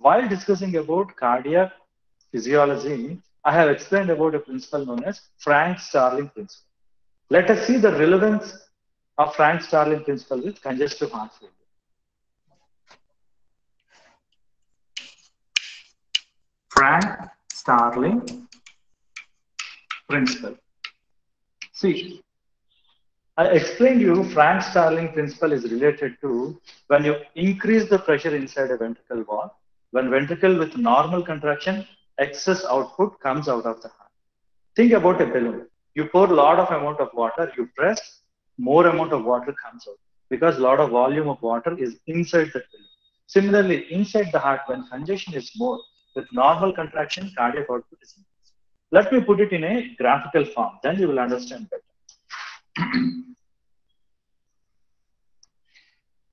while discussing about cardiac physiology, I have explained about a principle known as Frank-Starling principle. Let us see the relevance of Frank-Starling principle with congestive heart failure. Frank-Starling principle. See, I explained you Frank-Starling principle is related to when you increase the pressure inside a ventricle wall, when ventricle with normal contraction, excess output comes out of the heart. Think about a balloon. You pour a lot of amount of water, you press, more amount of water comes out because a lot of volume of water is inside the balloon. Similarly, inside the heart, when congestion is more, with normal contraction, cardiac output is increased. Let me put it in a graphical form, then you will understand better.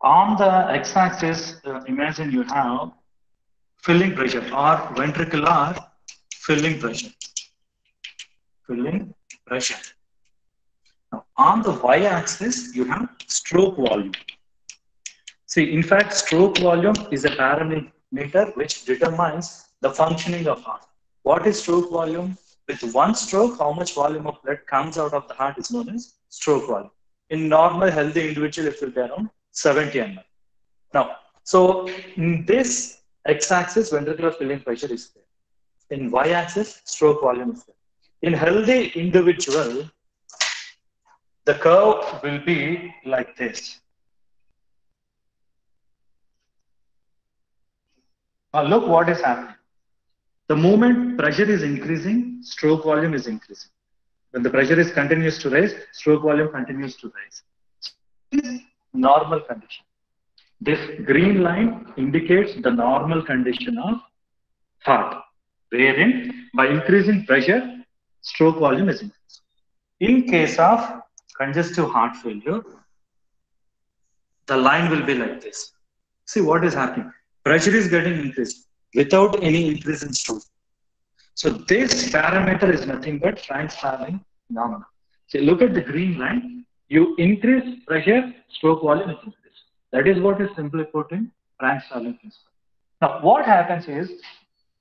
On the x-axis, imagine you have filling pressure or ventricular filling pressure. Filling pressure. Now, on the y-axis, you have stroke volume. See, in fact, stroke volume is a parameter which determines the functioning of heart. What is stroke volume? With one stroke, how much volume of blood comes out of the heart is known as stroke volume. In normal healthy individual, it will be around 70 ml. Now, so in this x-axis, ventricular filling pressure is there. In y-axis, stroke volume is there. In healthy individual, the curve will be like this. Now look what is happening. The moment pressure is increasing, stroke volume is increasing. When the pressure is continues to rise, stroke volume continues to rise. This is normal condition. This green line indicates the normal condition of heart, wherein by increasing pressure, stroke volume is increased. In case of congestive heart failure, the line will be like this. See what is happening. Pressure is getting increased without any increase in stroke. So this parameter is nothing but Frank-Starling phenomena. So look at the green line. You increase pressure, stroke volume is increased. That is what is simply put in Frank-Starling principle. Now, what happens is,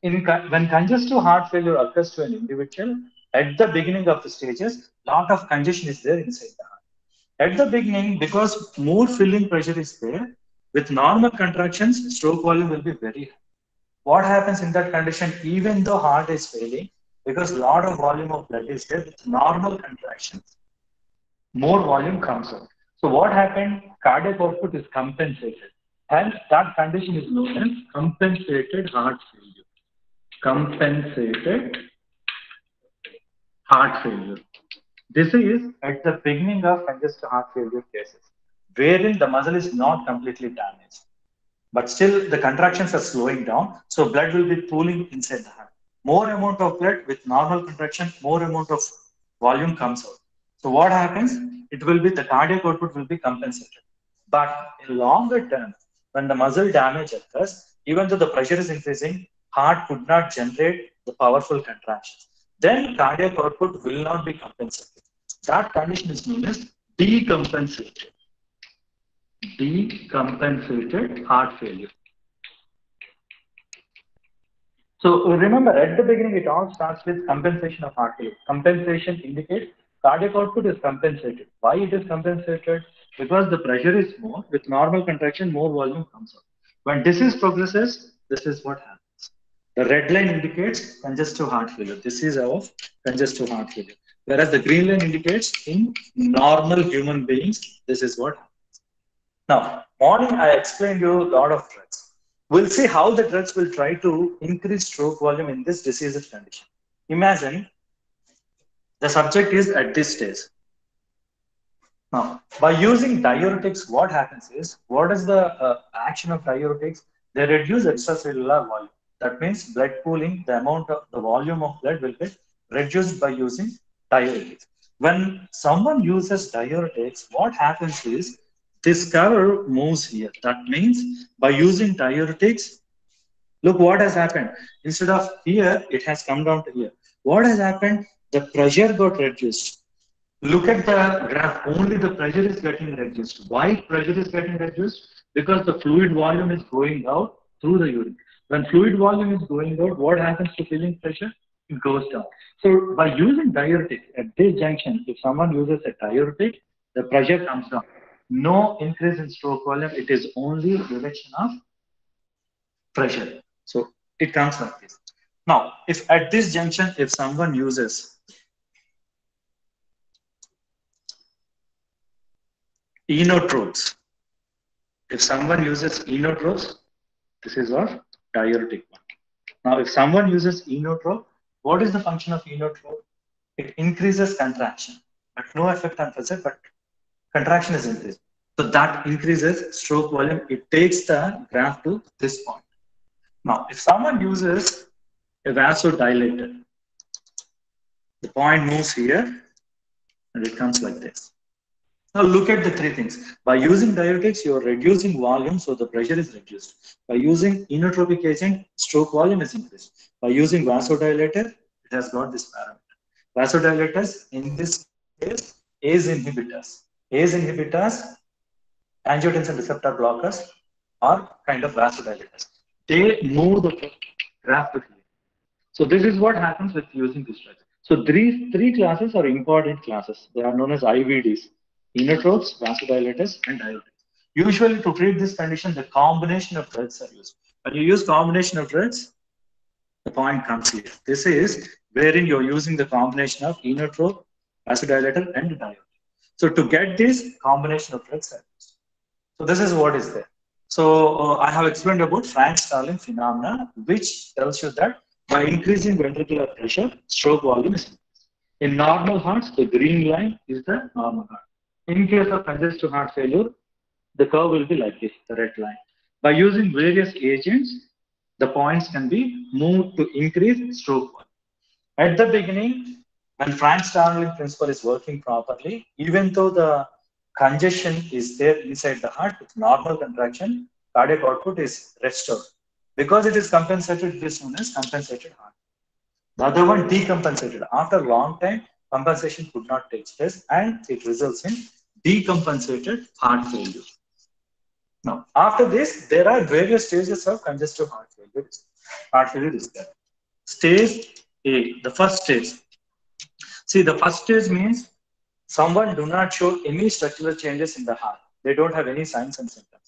when congestive heart failure occurs to an individual, at the beginning of the stages, lot of congestion is there inside the heart. At the beginning, because more filling pressure is there, with normal contractions, stroke volume will be very high. What happens in that condition, even though heart is failing, because a lot of volume of blood is there, with normal contractions, more volume comes out. So what happened? Cardiac output is compensated. Hence, that condition is known as compensated heart failure. Compensated heart failure. This is at the beginning of congestive heart failure cases, wherein the muscle is not completely damaged, but still the contractions are slowing down, so blood will be pooling inside the heart. More amount of blood with normal contraction, more amount of volume comes out. So what happens? It will be the cardiac output will be compensated. But in longer term, when the muscle damage occurs, even though the pressure is increasing, heart could not generate the powerful contractions. Then cardiac output will not be compensated. That condition is known as decompensated. Decompensated heart failure. So remember, at the beginning, it all starts with compensation of heart failure. Compensation indicates cardiac output is compensated. Why it is compensated? Because the pressure is more. With normal contraction, more volume comes out. When disease progresses, this is what happens. The red line indicates congestive heart failure. This is of congestive heart failure. Whereas the green line indicates in normal human beings, this is what happens. Now, morning I explained you a lot of drugs. We'll see how the drugs will try to increase stroke volume in this diseased condition. Imagine the subject is at this stage. Now, by using diuretics, what happens is, what is the action of diuretics? They reduce extracellular volume. That means blood pooling, the amount of the volume of blood will get reduced by using diuretics. When someone uses diuretics, what happens is, this curve moves here. That means by using diuretics, look what has happened. Instead of here, it has come down to here. What has happened? The pressure got reduced. Look at the graph, only the pressure is getting reduced. Why pressure is getting reduced? Because the fluid volume is going out through the urine. When fluid volume is going out, what happens to filling pressure? It goes down. So by using diuretic at this junction, if someone uses a diuretic, the pressure comes down. No increase in stroke volume. It is only reduction of pressure. So it comes like this. Now, if at this junction, if someone uses inotropes, if someone uses inotropes, this is our diuretic one. Now, if someone uses inotrope, what is the function of inotrope? It increases contraction, but no effect on pressure, but contraction is increased. So that increases stroke volume. It takes the graph to this point. Now, if someone uses a vasodilator, the point moves here and it comes like this. Now look at the three things. By using diuretics, you are reducing volume, so the pressure is reduced. By using inotropic agent, stroke volume is increased. By using vasodilator, it has got this parameter. Vasodilators, in this case, ACE inhibitors. ACE inhibitors, angiotensin receptor blockers, are kind of vasodilators. They move the graph to here. So this is what happens with using this drug. So these three classes are important classes. They are known as IVDs: inotropes, vasodilators, and diuretics. Usually, to treat this condition, the combination of drugs are used. When you use combination of drugs, the point comes here. This is wherein you're using the combination of inotrope, vasodilator, and diuretic. So to get this combination of drugs are used. So this is what is there. So I have explained about Frank-Starling phenomena, which tells you that by increasing ventricular pressure, stroke volume is increased. In normal hearts, the green line is the normal heart. In case of congestive heart failure, the curve will be like this, the red line. By using various agents, the points can be moved to increase stroke volume. At the beginning, when Frank-Starling principle is working properly, even though the congestion is there inside the heart with normal contraction, cardiac output is restored. Because it is compensated, this is known as compensated heart. The other one decompensated. After a long time, compensation could not take place and it results in decompensated heart failure. Now, after this, there are various stages of congestive heart failure. Heart failure is there. Stage A, the first stage. See, the first stage means someone do not show any structural changes in the heart. They don't have any signs and symptoms.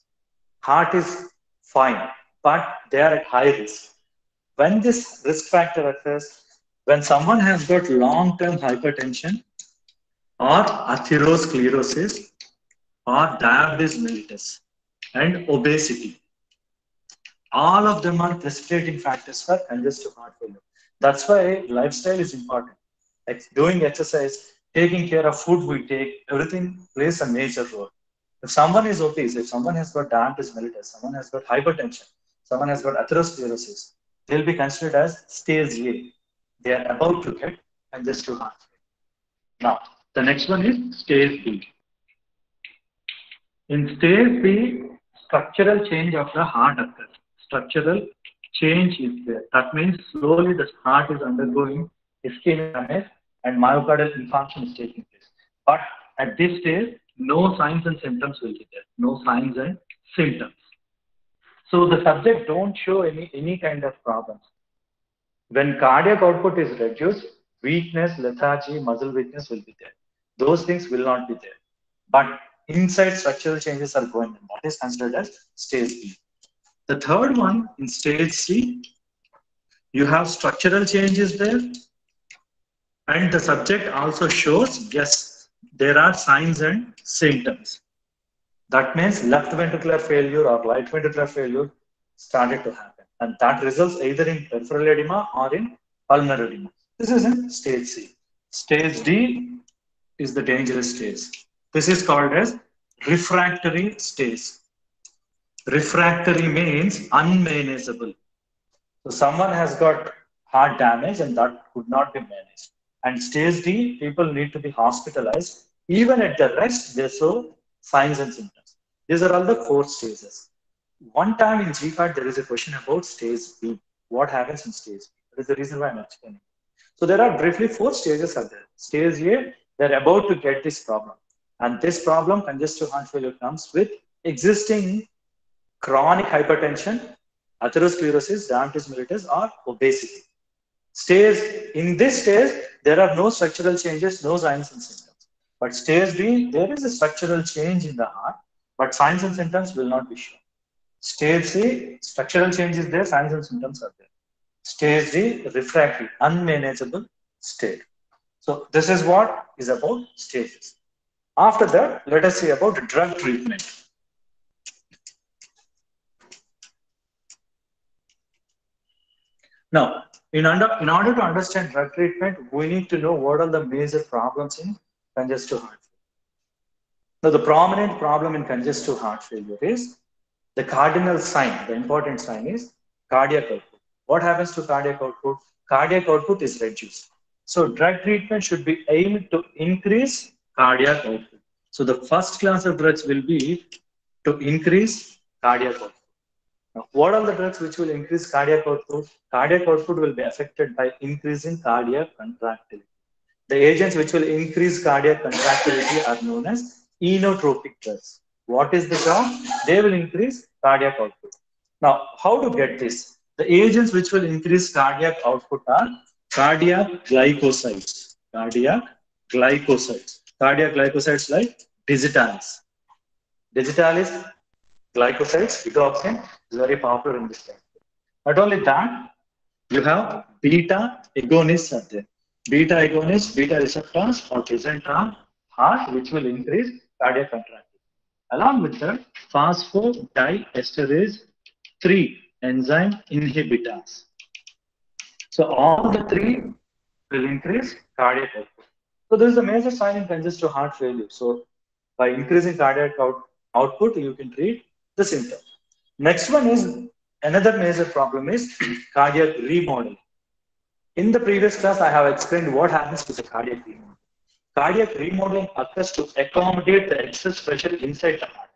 Heart is fine, but they are at high risk. When this risk factor occurs, when someone has got long-term hypertension or atherosclerosis or diabetes mellitus and obesity, all of them are precipitating factors for congestive heart failure. That's why lifestyle is important. Like doing exercise, taking care of food we take, everything plays a major role. If someone is obese, if someone has got diabetes mellitus, someone has got hypertension, someone has got atherosclerosis, they'll be considered as stage A. They are about to get congestive heart failure. Now, the next one is stage B. In stage B, structural change of the heart occurs. Structural change is there. That means slowly the heart is undergoing ischemic damage and myocardial infarction is taking place. But at this stage, no signs and symptoms will be there. No signs and symptoms. So the subject don't show any kind of problems. When cardiac output is reduced, weakness, lethargy, muscle weakness will be there. Those things will not be there. But inside structural changes are going on. That is considered as stage B. The third one, in stage C, you have structural changes there. And the subject also shows, yes, there are signs and symptoms. That means left ventricular failure or right ventricular failure started to happen. And that results either in peripheral edema or in pulmonary edema. This is in stage C. Stage D is the dangerous stage. This is called as refractory stage. Refractory means unmanageable. So someone has got heart damage and that could not be managed. And stage D, people need to be hospitalized. Even at the rest, they show signs and symptoms. These are all the 4 stages. One time in GFAT, there is a question about stage B. What happens in stage B? That is the reason why I'm explaining. So there are briefly 4 stages are there. Stage A, they're about to get this problem. And this problem, congestive heart failure, comes with existing chronic hypertension atherosclerosis, diabetes mellitus, or obesity. In this stage, there are no structural changes, no signs and symptoms. But stage B, there is a structural change in the heart, but signs and symptoms will not be shown. Stage C, structural change is there, signs and symptoms are there. Stage D, refractory, unmanageable state. So this is what is about stages. After that, let us see about drug treatment. Now, in order to understand drug treatment, we need to know what are the major problems in congestive heart failure. Now, the prominent problem in congestive heart failure is the cardinal sign, the important sign is cardiac output. What happens to cardiac output? Cardiac output is reduced. So, drug treatment should be aimed to increase cardiac output. So, the first class of drugs will be to increase cardiac output. Now, what are the drugs which will increase cardiac output? Cardiac output will be affected by increasing cardiac contractility. The agents which will increase cardiac contractility are known as inotropic drugs. What is the job? They will increase cardiac output. Now, how to get this? The agents which will increase cardiac output are cardiac glycosides. Cardiac glycosides. Cardiac glycosides like digitalis. Digitalis glycosides, digoxin is very popular in this time. Not only that, you have beta agonists are there. Beta agonists, beta receptors are present on heart, which will increase cardiac contractility. Along with that, phosphodiesterase 3 enzyme inhibitors. So all the three will increase cardiac output. So this is a major sign in congestive heart failure. So by increasing cardiac output, you can treat the symptom. Next one is another major problem is cardiac remodeling. In the previous class, I have explained what happens with the cardiac remodeling. Cardiac remodeling occurs to accommodate the excess pressure inside the heart.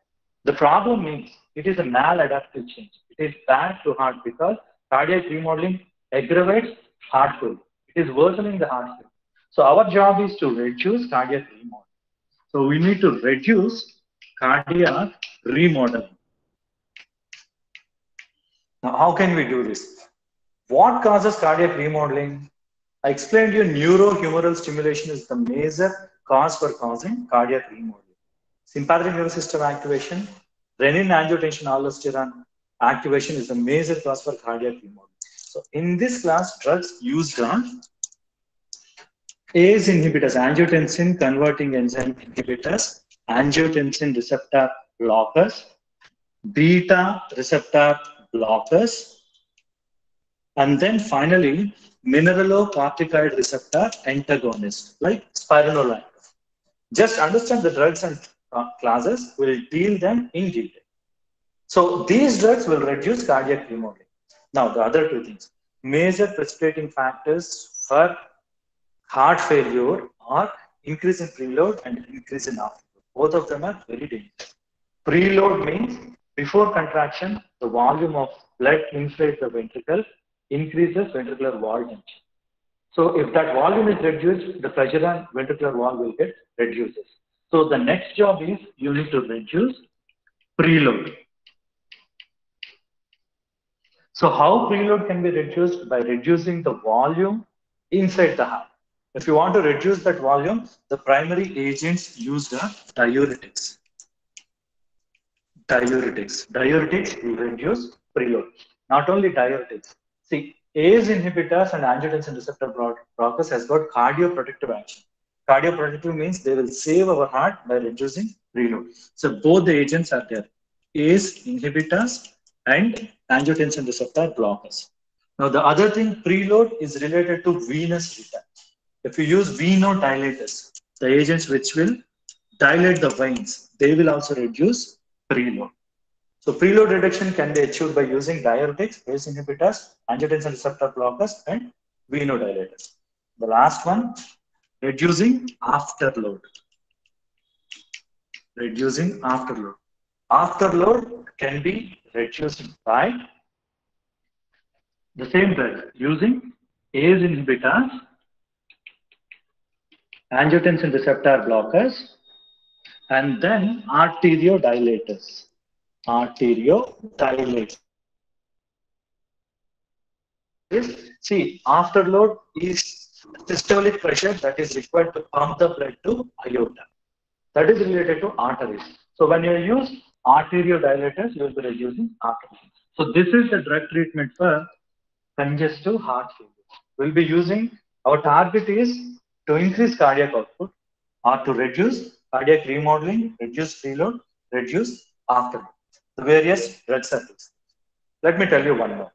The problem is it is a maladaptive change. It is bad to heart because cardiac remodeling aggravates heart failure. It is worsening the heart failure. So our job is to reduce cardiac remodeling. So we need to reduce cardiac remodeling. Now, how can we do this? What causes cardiac remodeling? I explained you neurohumoral stimulation is the major cause for causing cardiac remodeling. Sympathetic nervous system activation, renin-angiotensin-aldosterone activation is the major cause for cardiac remodeling. So in this class, drugs used on ACE inhibitors, angiotensin converting enzyme inhibitors, angiotensin receptor blockers, beta receptor blockers, and then finally mineralocorticoid receptor antagonist like spironolactone. Just understand the drugs and classes, will deal them in detail. So these drugs will reduce cardiac remodeling. Now the other two things, major precipitating factors for heart failure are increase in preload and increase in afterload. Both of them are very dangerous. Preload means before contraction, the volume of blood inside the ventricle increases ventricular wall tension. So if that volume is reduced, the pressure on ventricular wall will get reduces. So the next job is you need to reduce preload. So how preload can be reduced? By reducing the volume inside the heart. If you want to reduce that volume, the primary agents used are diuretics. Diuretics will reduce preload. Not only diuretics. See, ACE inhibitors and angiotensin receptor blockers has got cardioprotective action. Cardioprotective means they will save our heart by reducing preload. So both the agents are there. ACE inhibitors and angiotensin receptor blockers. Now the other thing, preload is related to venous return. If you use venodilators, the agents which will dilate the veins, they will also reduce preload. So preload reduction can be achieved by using diuretics, ACE inhibitors, angiotensin receptor blockers, and venodilators. The last one, reducing afterload. Reducing afterload. Afterload can be reduced by the same drug using ACE inhibitors, angiotensin receptor blockers, and then arteriodilators. Arteriodilators. is, see, afterload is systolic pressure that is required to pump the blood to aorta. That is related to arteries. So when you use arteriodilators, you will be reducing arteries. So this is the drug treatment for congestive heart failure. We'll be using, our target is to increase cardiac output or to reduce cardiac remodeling, reduce preload, reduce afterload. The various drug circles. Let me tell you one more.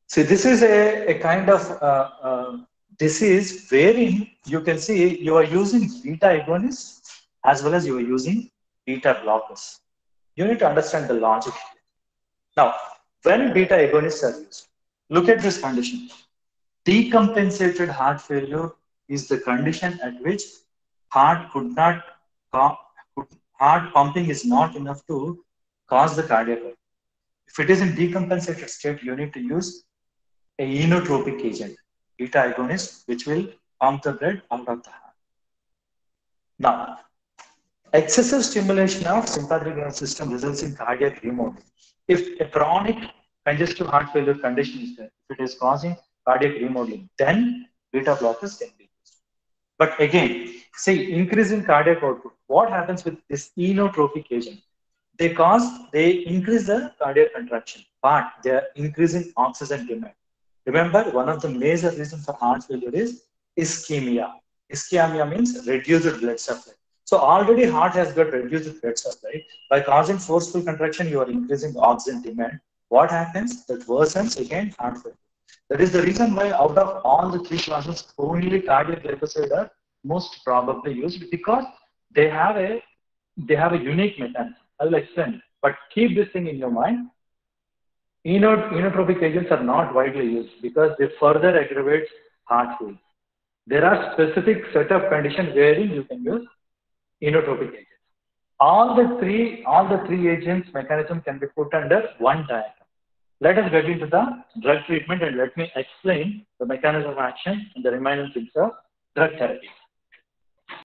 See, this is a kind of disease wherein you can see you are using beta agonists as well as you are using beta blockers. You need to understand the logic. Now, when beta agonists are used, look at this condition. Decompensated heart failure is the condition at which heart could not, heart pumping is not enough to cause the cardiac arrest. If it is in decompensated state, you need to use a inotropic agent, beta agonist, which will pump the blood out of the heart. Now, excessive stimulation of sympathetic nervous system results in cardiac remodeling. If a chronic congestive heart failure condition is there, if it is causing cardiac remodeling, then beta blockers can be used. But again, see, increase in cardiac output. What happens with this inotropic agent? They increase the cardiac contraction, but they are increasing oxygen demand. Remember, one of the major reasons for heart failure is ischemia. Ischemia means reduced blood supply. So already heart has got reduced blood supply. By causing forceful contraction, you are increasing oxygen demand. What happens? That worsens again heart failure. That is the reason why out of all the three classes, only cardiac glycoside are most probably used because they have a unique mechanism. I'll explain. But keep this thing in your mind. Inotropic agents are not widely used because they further aggravate heart failure. There are specific set of conditions wherein you can use inotropic agents. All the three agents mechanism can be put under one diagram. Let us get into the drug treatment and let me explain the mechanism of action and the remaining things of drug therapy.